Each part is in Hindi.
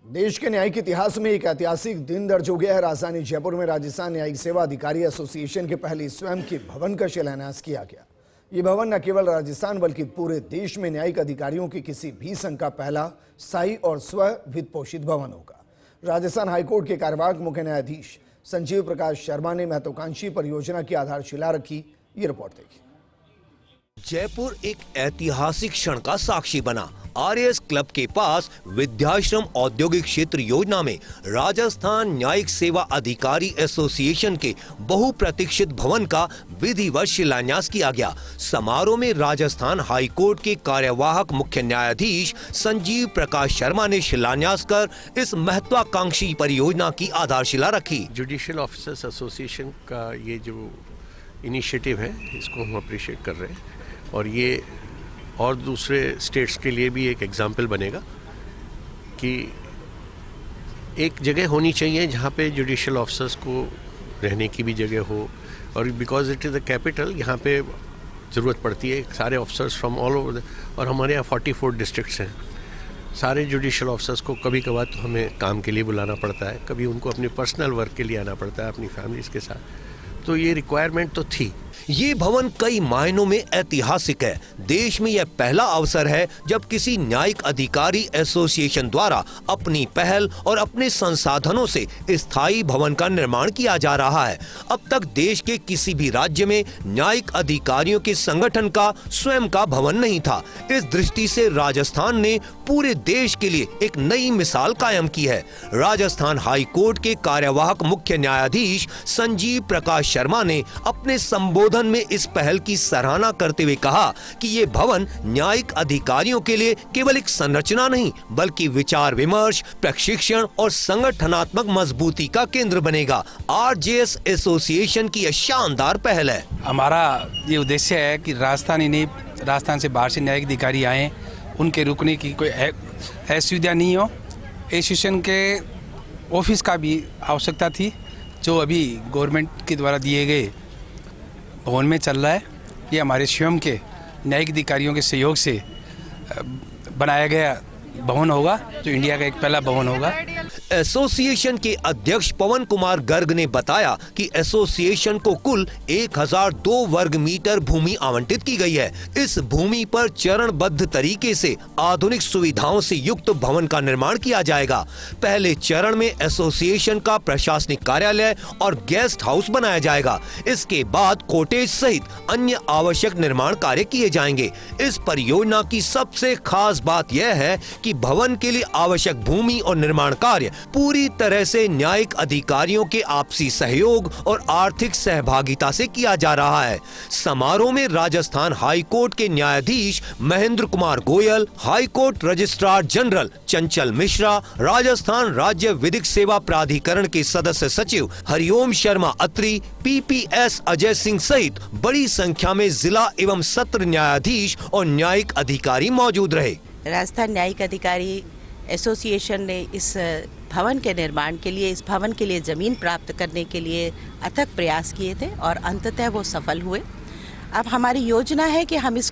देश के न्यायिक इतिहास में एक ऐतिहासिक दिन दर्ज हो गया है। राजधानी जयपुर में राजस्थान न्यायिक सेवा अधिकारी एसोसिएशन के पहले स्वयं के भवन का शिलान्यास किया गया। ये भवन न केवल राजस्थान बल्कि पूरे देश में न्यायिक अधिकारियों की किसी भी संघ का पहला स्थायी और स्व वित्त पोषित भवन होगा। राजस्थान हाईकोर्ट के कार्यवाहक मुख्य न्यायाधीश संजीव प्रकाश शर्मा ने महत्वाकांक्षी परियोजना की आधारशिला रखी। ये रिपोर्ट देखिए। जयपुर एक ऐतिहासिक क्षण का साक्षी बना। आरएएस क्लब के पास विद्याश्रम औद्योगिक क्षेत्र योजना में राजस्थान न्यायिक सेवा अधिकारी एसोसिएशन के बहुप्रतीक्षित भवन का विधिवत शिलान्यास किया गया। समारोह में राजस्थान हाईकोर्ट के कार्यवाहक मुख्य न्यायाधीश संजीव प्रकाश शर्मा ने शिलान्यास कर इस महत्वाकांक्षी परियोजना की आधारशिला रखी। जुडिशियल ऑफिसर्स एसोसिएशन का ये जो इनिशिएटिव है, इसको हम अप्रिशिएट कर रहे हैं और ये और दूसरे स्टेट्स के लिए भी एक एग्जाम्पल बनेगा कि एक जगह होनी चाहिए जहाँ पे जुडिशियल ऑफिसर्स को रहने की भी जगह हो। और because it is the capital, यहाँ पे ज़रूरत पड़ती है सारे ऑफिसर्स फ्रॉम ऑल ओवर और हमारे यहाँ 44 डिस्ट्रिक्ट्स हैं। सारे जुडिशियल ऑफिसर्स को कभी कभार तो हमें काम के लिए बुलाना पड़ता है, कभी उनको अपने पर्सनल वर्क के लिए आना पड़ता है अपनी फैमिलीज़ के साथ, तो ये रिक्वायरमेंट तो थी। ये भवन कई मायनों में ऐतिहासिक है। देश में यह पहला अवसर है जब किसी न्यायिक अधिकारी एसोसिएशन द्वारा अपनी पहल और अपने संसाधनों से स्थायी भवन का निर्माण किया जा रहा है। अब तक देश के किसी भी राज्य में न्यायिक अधिकारियों के संगठन का स्वयं का भवन नहीं था। इस दृष्टि से राजस्थान ने पूरे देश के लिए एक नई मिसाल कायम की है। राजस्थान हाईकोर्ट के कार्यवाहक मुख्य न्यायाधीश संजीव प्रकाश शर्मा ने अपने संबोधन में इस पहल की सराहना करते हुए कहा कि ये भवन न्यायिक अधिकारियों के लिए केवल एक संरचना नहीं बल्कि विचार विमर्श, प्रशिक्षण और संगठनात्मक मजबूती का केंद्र बनेगा। आरजेएस एसोसिएशन की यह शानदार पहल है। हमारा ये उद्देश्य है कि राजस्थान से बाहर से न्यायिक अधिकारी आए, उनके रुकने की कोई असुविधा नहीं हो। एसोसिएशन के ऑफिस का भी आवश्यकता थी जो अभी गवर्नमेंट के द्वारा दिए गए भवन में चल रहा है। ये हमारे स्वयं के न्यायिक अधिकारियों के सहयोग से बनाया गया भवन होगा, जो इंडिया का एक पहला भवन होगा। एसोसिएशन के अध्यक्ष पवन कुमार गर्ग ने बताया कि एसोसिएशन को कुल 1002 वर्ग मीटर भूमि आवंटित की गई है। इस भूमि पर चरणबद्ध तरीके से आधुनिक सुविधाओं से युक्त भवन का निर्माण किया जाएगा। पहले चरण में एसोसिएशन का प्रशासनिक कार्यालय और गेस्ट हाउस बनाया जाएगा। इसके बाद कॉटेज सहित अन्य आवश्यक निर्माण कार्य किए जाएंगे। इस परियोजना की सबसे खास बात यह है कि भवन के लिए आवश्यक भूमि और निर्माण कार्य पूरी तरह से न्यायिक अधिकारियों के आपसी सहयोग और आर्थिक सहभागिता से किया जा रहा है। समारोह में राजस्थान हाईकोर्ट के न्यायाधीश Mahendra Kumar Goyal, high court registrar general चंचल मिश्रा, राजस्थान राज्य विधिक सेवा प्राधिकरण के सदस्य सचिव हरिओम शर्मा अत्री, पीपीएस अजय सिंह सहित बड़ी संख्या में जिला एवं सत्र न्यायाधीश और न्यायिक अधिकारी मौजूद रहे। राजस्थान न्यायिक अधिकारी एसोसिएशन ने इस भवन के निर्माण के लिए, इस भवन के लिए ज़मीन प्राप्त करने के लिए अथक प्रयास किए थे और अंततः वो सफल हुए। अब हमारी योजना है कि हम इस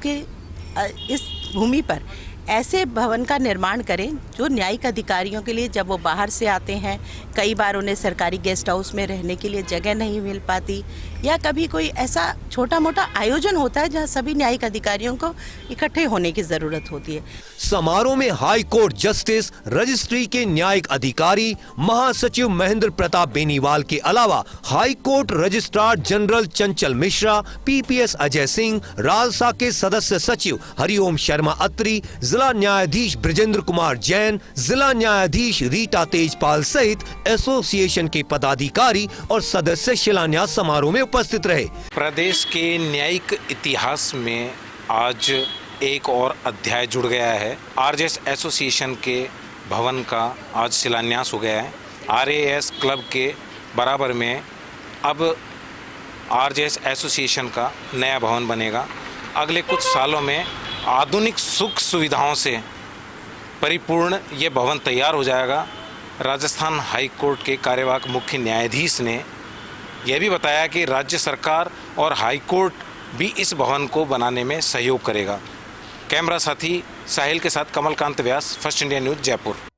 भूमि पर ऐसे भवन का निर्माण करें जो न्यायिक अधिकारियों के लिए, जब वो बाहर से आते हैं, कई बार उन्हें सरकारी गेस्ट हाउस में रहने के लिए जगह नहीं मिल पाती, या कभी कोई ऐसा छोटा मोटा आयोजन होता है जहां सभी न्यायिक अधिकारियों को इकट्ठे होने की जरूरत होती है। समारोह में हाई कोर्ट जस्टिस, रजिस्ट्री के न्यायिक अधिकारी, महासचिव महेंद्र प्रताप बेनीवाल के अलावा हाई कोर्ट रजिस्ट्रार जनरल चंचल मिश्रा, पीपीएस अजय सिंह, राजसा के सदस्य सचिव हरिओम शर्मा अत्री, जिला न्यायाधीश ब्रजेंद्र कुमार जैन, जिला न्यायाधीश रीटा तेजपाल सहित एसोसिएशन के पदाधिकारी और सदस्य शिलान्यास समारोह में उपस्थित रहे। प्रदेश के न्यायिक इतिहास में आज एक और अध्याय जुड़ गया है। आरजेएस एसोसिएशन के भवन का आज शिलान्यास हो गया है। आरएएस क्लब के बराबर में अब आरजेएस एसोसिएशन का नया भवन बनेगा। अगले कुछ सालों में आधुनिक सुख सुविधाओं से परिपूर्ण ये भवन तैयार हो जाएगा। राजस्थान हाई कोर्ट के कार्यवाहक मुख्य न्यायाधीश ने यह भी बताया कि राज्य सरकार और हाई कोर्ट भी इस भवन को बनाने में सहयोग करेगा। कैमरा साथी साहिल के साथ कमलकांत व्यास, फर्स्ट इंडिया न्यूज़, जयपुर।